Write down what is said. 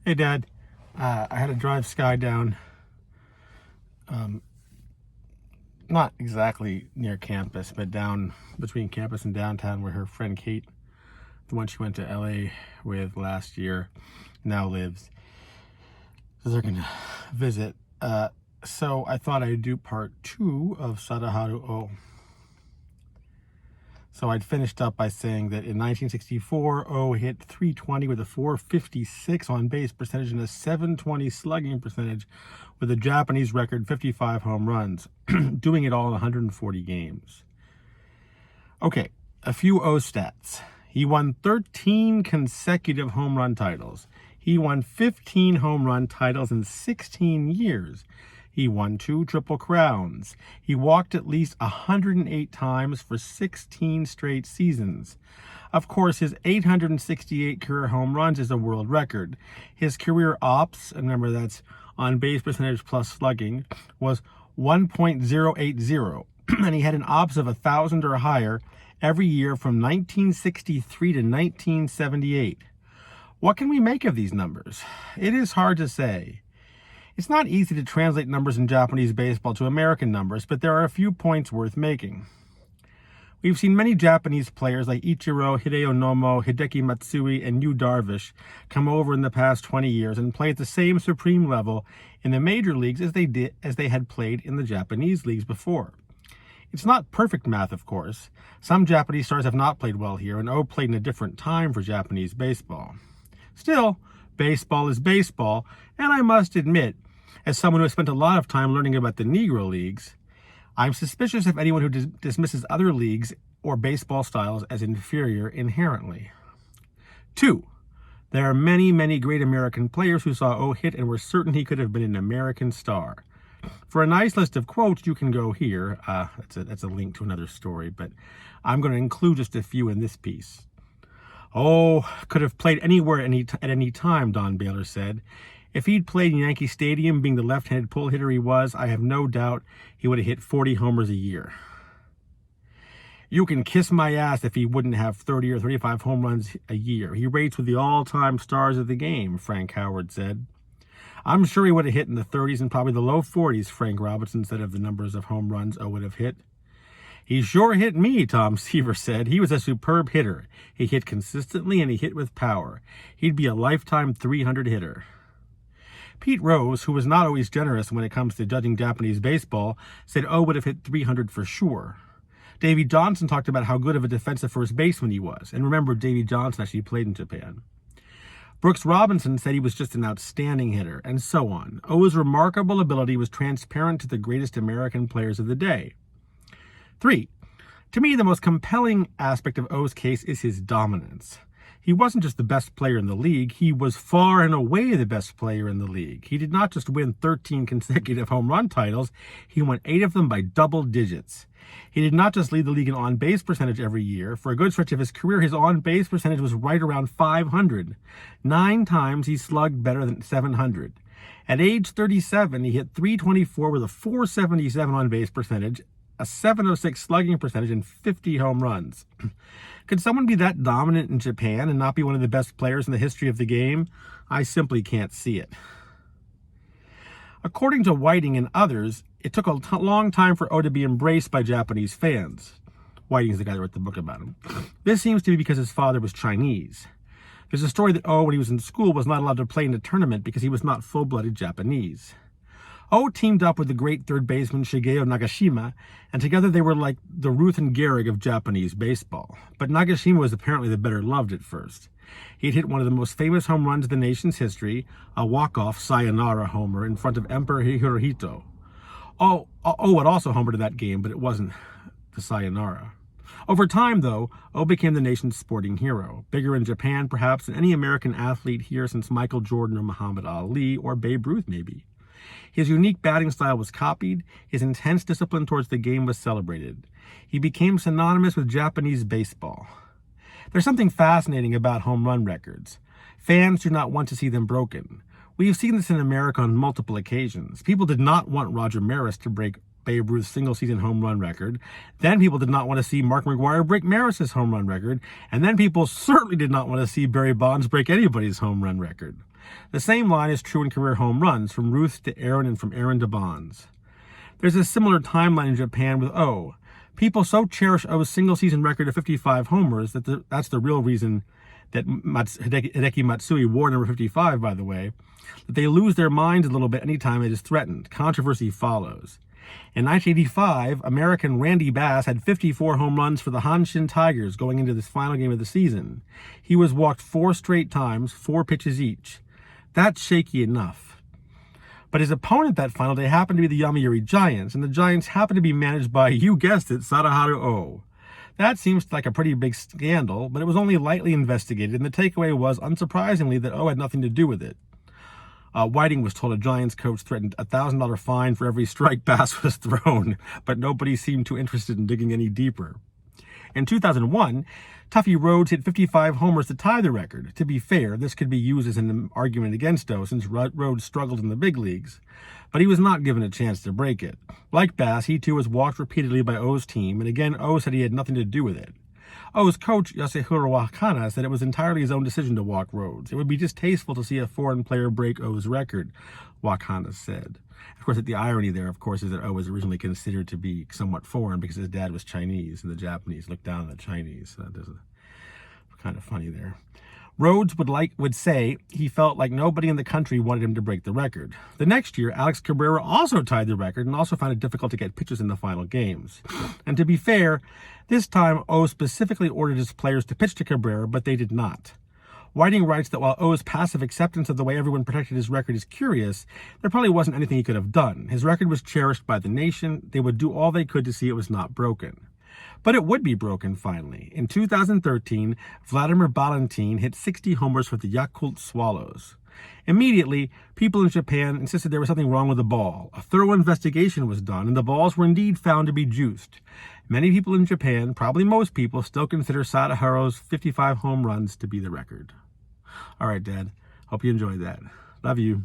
Hey, Dad. I had to drive Sky down, not exactly near campus, but down between campus and downtown where her friend Kate, the one she went to LA with last year, now lives. So they're going to visit. So I thought I'd do part 2 of Sadaharu O. So I'd finished up by saying that in 1964, O hit .320 with a .456 on-base percentage and a .720 slugging percentage with a Japanese record 55 home runs, doing it all in 140 games. Okay, a few O stats. He won 13 consecutive home run titles. He won 15 home run titles in 16 years. He won 2 Triple Crowns. He walked at least 108 times for 16 straight seasons. Of course, his 868 career home runs is a world record. His career OPS, and remember that's on base percentage plus slugging, was 1.080. And he had an OPS of 1,000 or higher every year from 1963 to 1978. What can we make of these numbers? It is hard to say. It's not easy to translate numbers in Japanese baseball to American numbers, but there are a few points worth making. We've seen many Japanese players like Ichiro, Hideo Nomo, Hideki Matsui, and Yu Darvish come over in the past 20 years and play at the same supreme level in the major leagues as they had played in the Japanese leagues before. It's not perfect math, of course. Some Japanese stars have not played well here, and O played in a different time for Japanese baseball. Still, baseball is baseball, and I must admit, as someone who has spent a lot of time learning about the Negro Leagues, I'm suspicious of anyone who dismisses other leagues or baseball styles as inferior inherently. 2, there are many, many great American players who saw O hit and were certain he could have been an American star. For a nice list of quotes, you can go here. That's a link to another story, but I'm going to include just a few in this piece. "Oh, could have played anywhere at any time," Don Baylor said. "If he'd played in Yankee Stadium, being the left-handed pull hitter he was, I have no doubt he would have hit 40 homers a year." "You can kiss my ass if he wouldn't have 30 or 35 home runs a year. He rates with the all-time stars of the game," Frank Howard said. "I'm sure he would have hit in the 30s and probably the low 40s," Frank Robinson said of the numbers of home runs O would have hit. "He sure hit me," Tom Seaver said. "He was a superb hitter. He hit consistently and he hit with power. He'd be a lifetime 300 hitter." Pete Rose, who was not always generous when it comes to judging Japanese baseball, said O would have hit 300 for sure. Davey Johnson talked about how good of a defensive first baseman he was. And remember, Davey Johnson actually played in Japan. Brooks Robinson said he was just an outstanding hitter, and so on. O's remarkable ability was transparent to the greatest American players of the day. 3, to me, the most compelling aspect of O's case is his dominance. He wasn't just the best player in the league, he was far and away the best player in the league. He did not just win 13 consecutive home run titles, he won 8 of them by double digits. He did not just lead the league in on-base percentage every year. For a good stretch of his career, his on-base percentage was right around 500. 9 times he slugged better than 700. At age 37, he hit .324 with a .477 on-base percentage, a .706 slugging percentage, and 50 home runs. Could someone be that dominant in Japan and not be one of the best players in the history of the game? I simply can't see it. According to Whiting and others, it took a long time for O to be embraced by Japanese fans. Whiting's the guy that wrote the book about him. This seems to be because his father was Chinese. There's a story that O, when he was in school, was not allowed to play in a tournament because he was not full-blooded Japanese. O teamed up with the great third baseman Shigeo Nagashima, and together they were like the Ruth and Gehrig of Japanese baseball. But Nagashima was apparently the better loved at first. He'd hit one of the most famous home runs in the nation's history, a walk-off sayonara homer in front of Emperor Hirohito. O had also homered in that game, but it wasn't the sayonara. Over time, though, O became the nation's sporting hero, bigger in Japan perhaps than any American athlete here since Michael Jordan or Muhammad Ali or Babe Ruth maybe. His unique batting style was copied. His intense discipline towards the game was celebrated. He became synonymous with Japanese baseball. There's something fascinating about home run records. Fans do not want to see them broken. We've seen this in America on multiple occasions. People did not want Roger Maris to break Babe Ruth's single-season home run record. Then people did not want to see Mark McGwire break Maris's home run record. And then people certainly did not want to see Barry Bonds break anybody's home run record. The same line is true in career home runs, from Ruth to Aaron and from Aaron to Bonds. There's a similar timeline in Japan with O. People so cherish O's single-season record of 55 homers that's the real reason that Hideki Matsui wore number 55, by the way, that they lose their minds a little bit anytime it is threatened. Controversy follows. In 1985, American Randy Bass had 54 home runs for the Hanshin Tigers going into this final game of the season. He was walked 4 straight times, 4 pitches each. That's shaky enough. But his opponent that final day happened to be the Yomiuri Giants, and the Giants happened to be managed by, you guessed it, Sadaharu O. That seems like a pretty big scandal, but it was only lightly investigated, and the takeaway was, unsurprisingly, that O had nothing to do with it. Whiting was told a Giants coach threatened a $1,000 fine for every strike Bass was thrown, but nobody seemed too interested in digging any deeper. In 2001, Tuffy Rhodes hit 55 homers to tie the record. To be fair, this could be used as an argument against O, since Rhodes struggled in the big leagues, but he was not given a chance to break it. Like Bass, he too was walked repeatedly by O's team, and again O said he had nothing to do with it. O's coach, Yasuhiro Wakana, said it was entirely his own decision to walk Rhodes. It would be distasteful to see a foreign player break O's record, Wakana said. Of course, the irony there, of course, is that O was originally considered to be somewhat foreign because his dad was Chinese, and the Japanese looked down on the Chinese. So that is kind of funny there. Rhodes would say he felt like nobody in the country wanted him to break the record. The next year, Alex Cabrera also tied the record and also found it difficult to get pitches in the final games. And to be fair, this time O specifically ordered his players to pitch to Cabrera, but they did not. Whiting writes that while O's passive acceptance of the way everyone protected his record is curious, there probably wasn't anything he could have done. His record was cherished by the nation. They would do all they could to see it was not broken. But it would be broken finally. In 2013, Vladimir Valentin hit 60 homers for the Yakult Swallows. Immediately, people in Japan insisted there was something wrong with the ball. A thorough investigation was done, and the balls were indeed found to be juiced. Many people in Japan, probably most people, still consider Sadaharu's 55 home runs to be the record. All right, Dad. Hope you enjoyed that. Love you.